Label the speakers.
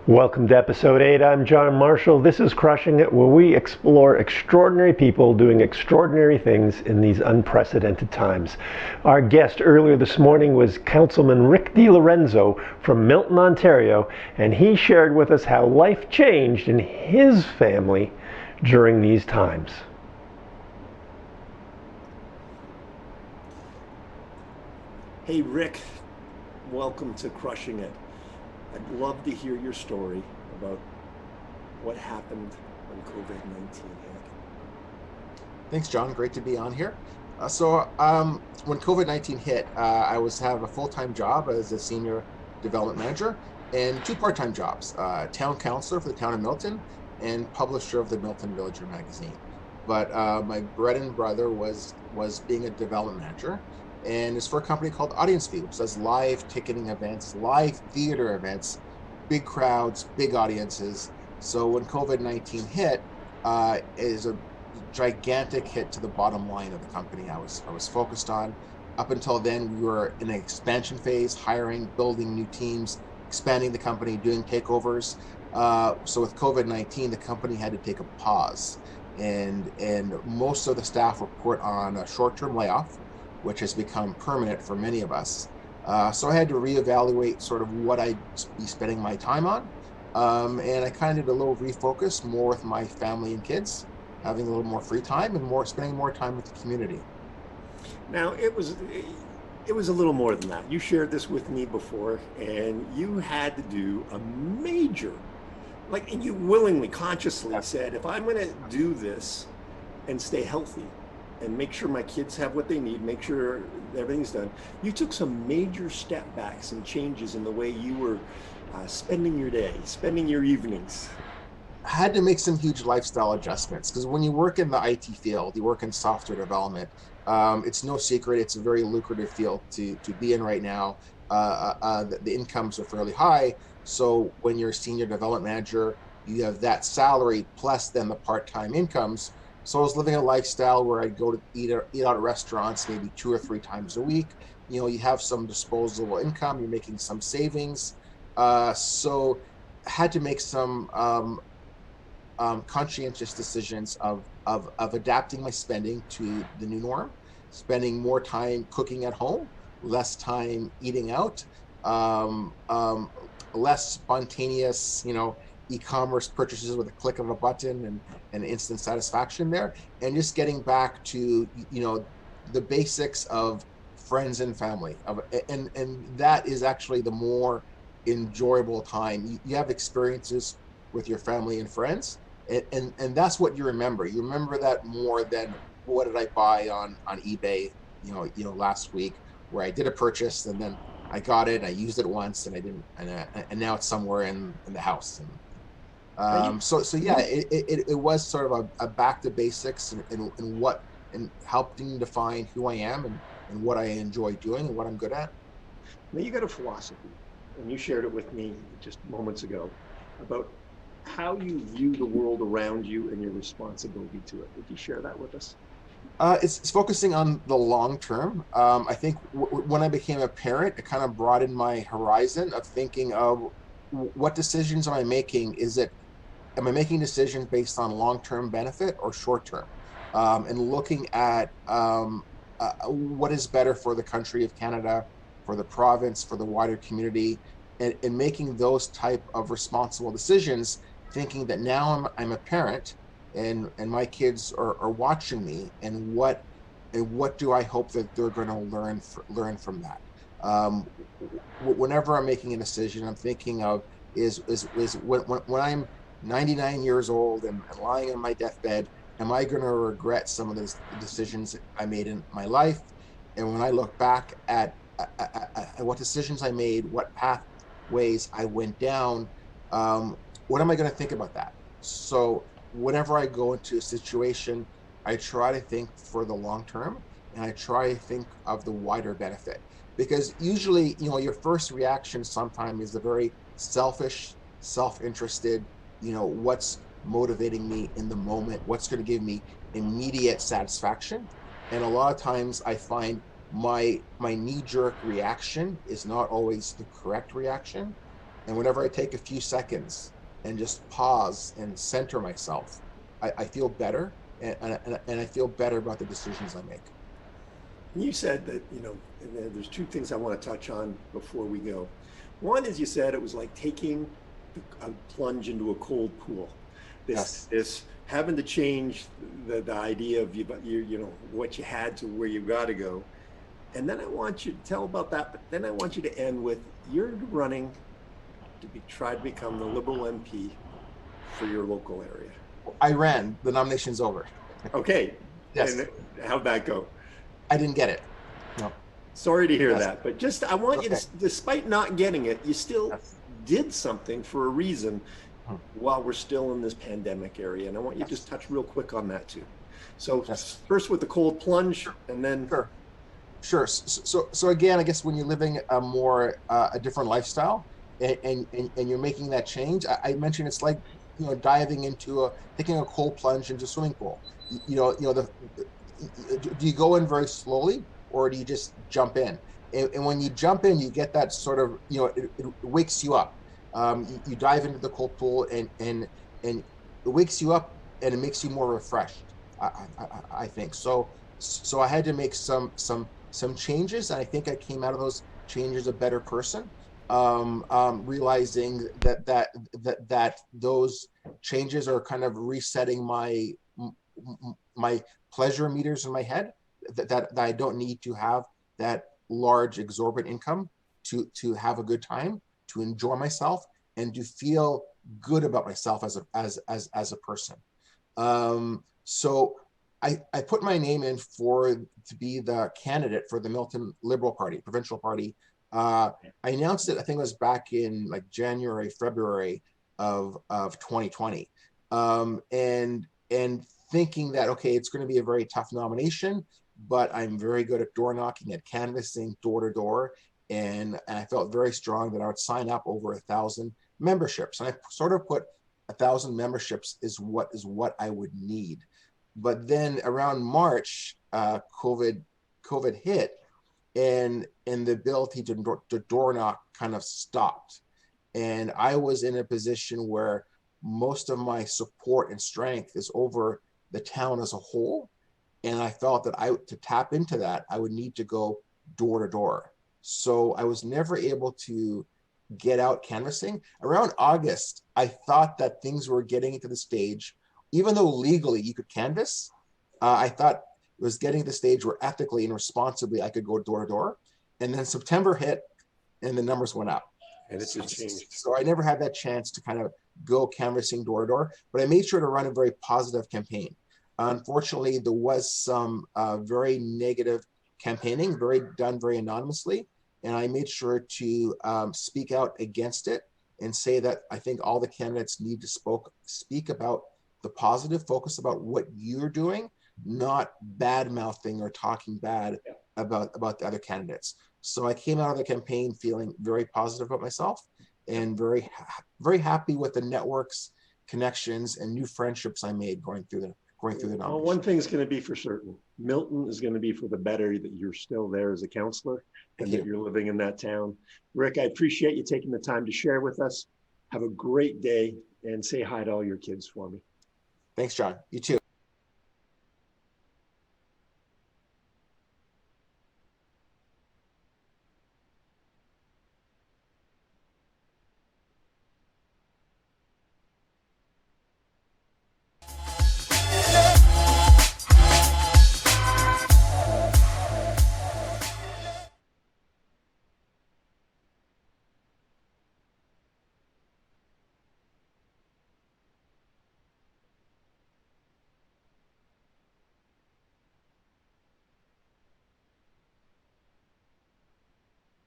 Speaker 1: Welcome to episode 8. I'm John Marshall. This is Crushing It, where we explore extraordinary people doing extraordinary things in these unprecedented times. Our guest earlier this morning was Councilman DiLorenzo from Milton, Ontario, and he shared with us how life changed in his family during these times.
Speaker 2: Hey Rick, welcome to Crushing It. I'd love to hear your story about what happened when COVID-19 hit.
Speaker 3: Thanks, John. Great to be on here. When COVID-19 hit, I have a full-time job as a senior development manager and two part-time jobs, town councilor for the town of Milton and publisher of the Milton Villager magazine. But my bread and butter was being a development manager, and it's for a company called Audience View, which does live ticketing events, live theater events, big crowds, big audiences. So when COVID-19 hit, it is a gigantic hit to the bottom line of the company I was focused on. Up until then, we were in an expansion phase, hiring, building new teams, expanding the company, doing takeovers. So with COVID-19, the company had to take a pause, and most of the staff were put on a short-term layoff, which has become permanent for many of us. So I had to reevaluate sort of what I'd be spending my time on. And I kind of did a little refocus more with my family and kids, having a little more free time and spending more time with the community.
Speaker 2: Now, it was a little more than that. You shared this with me before, and you had to do a major, and you willingly, consciously said, if I'm going to do this and stay healthy, and make sure my kids have what they need, make sure everything's done. You took some major step backs and changes in the way you were spending your day, spending your evenings.
Speaker 3: I had to make some huge lifestyle adjustments, because when you work in the IT field, you work in software development, it's no secret, it's a very lucrative field to be in right now. The incomes are fairly high. So when you're a senior development manager, you have that salary plus then the part-time incomes. So I was living a lifestyle where I'd go to eat out at restaurants maybe 2 or 3 times a week. You have some disposable income, you're making some savings. So I had to make some conscientious decisions of adapting my spending to the new norm, spending more time cooking at home, less time eating out, less spontaneous, e-commerce purchases with a click of a button and instant satisfaction there, and just getting back to the basics of friends and family, and that is actually the more enjoyable time. You have experiences with your family and friends, and that's what you remember. You remember that more than what did I buy on eBay last week, where I did a purchase and then I got it, I used it once and I didn't, and now it's somewhere in the house. So yeah, it was sort of a back to basics and helping define who I am and what I enjoy doing and what I'm good at.
Speaker 2: Now you got a philosophy, and you shared it with me just moments ago about how you view the world around you and your responsibility to it. Would you share that with us?
Speaker 3: It's focusing on the long term. I think when I became a parent, it kind of broadened my horizon of thinking of what decisions am I making? Am I making decisions based on long-term benefit or short-term? And looking at what is better for the country of Canada, for the province, for the wider community, and making those type of responsible decisions, thinking that now I'm a parent and my kids are watching me, and what do I hope that they're going to learn from that? Whenever I'm making a decision, I'm thinking of is when I'm 99 years old and lying on my deathbed, am I going to regret some of the decisions I made in my life? And when I look back at what decisions I made, what pathways I went down, what am I going to think about that? So whenever I go into a situation, I try to think for the long term, and I try to think of the wider benefit. Because usually, your first reaction sometimes is a very selfish, self-interested, what's motivating me in the moment, what's going to give me immediate satisfaction. And a lot of times I find my knee-jerk reaction is not always the correct reaction. And whenever I take a few seconds and just pause and center myself, I feel better, and I feel better about the decisions I make.
Speaker 2: You said that, there's two things I want to touch on before we go. One is you said it was like taking a plunge into a cold pool.
Speaker 3: Yes.
Speaker 2: This having to change the idea of what you had to where you got to go. And then I want you to tell about that, but then I want you to end with you're running try to become the Liberal MP for your local area.
Speaker 3: I ran. The nomination's over.
Speaker 2: Okay.
Speaker 3: Yes.
Speaker 2: And how'd that go?
Speaker 3: I didn't get it. No.
Speaker 2: Sorry to hear
Speaker 3: Yes.
Speaker 2: that, but just I want you to, despite not getting it, you still
Speaker 3: Yes.
Speaker 2: did something for a reason
Speaker 3: Hmm.
Speaker 2: while we're still in this pandemic area. And I want you to just touch real quick on that too. So
Speaker 3: Yes.
Speaker 2: first with the cold plunge, and then
Speaker 3: Sure. So again, I guess when you're living a different lifestyle, and you're making that change, I mentioned it's like diving into taking a cold plunge into a swimming pool. Do you go in very slowly, or do you just jump in? And when you jump in, you get that sort of it wakes you up. You dive into the cold pool, and it wakes you up, and it makes you more refreshed. I think so. So I had to make some changes, and I think I came out of those changes a better person. Realizing that those changes are kind of resetting my pleasure meters in my head. That I don't need to have that large exorbitant income to have a good time, to enjoy myself, and to feel good about myself as a person. So I put my name in to be the candidate for the Milton Liberal Party, provincial party. I announced it, I think it was back in like January, February of 2020. And thinking that, okay, it's going to be a very tough nomination, but I'm very good at door knocking, at canvassing door to door. And I felt very strong that I would sign up over 1,000 memberships. And I sort of put 1,000 memberships is what I would need. But then around March, COVID hit, and the ability to door knock kind of stopped. And I was in a position where most of my support and strength is over the town as a whole. And I felt that to tap into that, I would need to go door to door. So I was never able to get out canvassing. Around August, I thought that things were getting to the stage, even though legally you could canvass, I thought it was getting to the stage where ethically and responsibly I could go door to door. And then September hit, and the numbers went up.
Speaker 2: And it just changed.
Speaker 3: So I never had that chance to kind of go canvassing door to door, but I made sure to run a very positive campaign. Unfortunately, there was some very negative campaigning, done very anonymously. And I made sure to speak out against it and say that I think all the candidates need to speak about the positive, focus about what you're doing, not bad mouthing or talking bad about the other candidates. So I came out of the campaign feeling very positive about myself, and very, very happy with the networks, connections, and new friendships I made going through the nomination.
Speaker 2: Well, one thing's going to be for certain. Milton is going to be for the better that you're still there as a councillor and that you're living in that town. Rick, I appreciate you taking the time to share with us. Have a great day, and say hi to all your kids for me.
Speaker 3: Thanks, John. You too.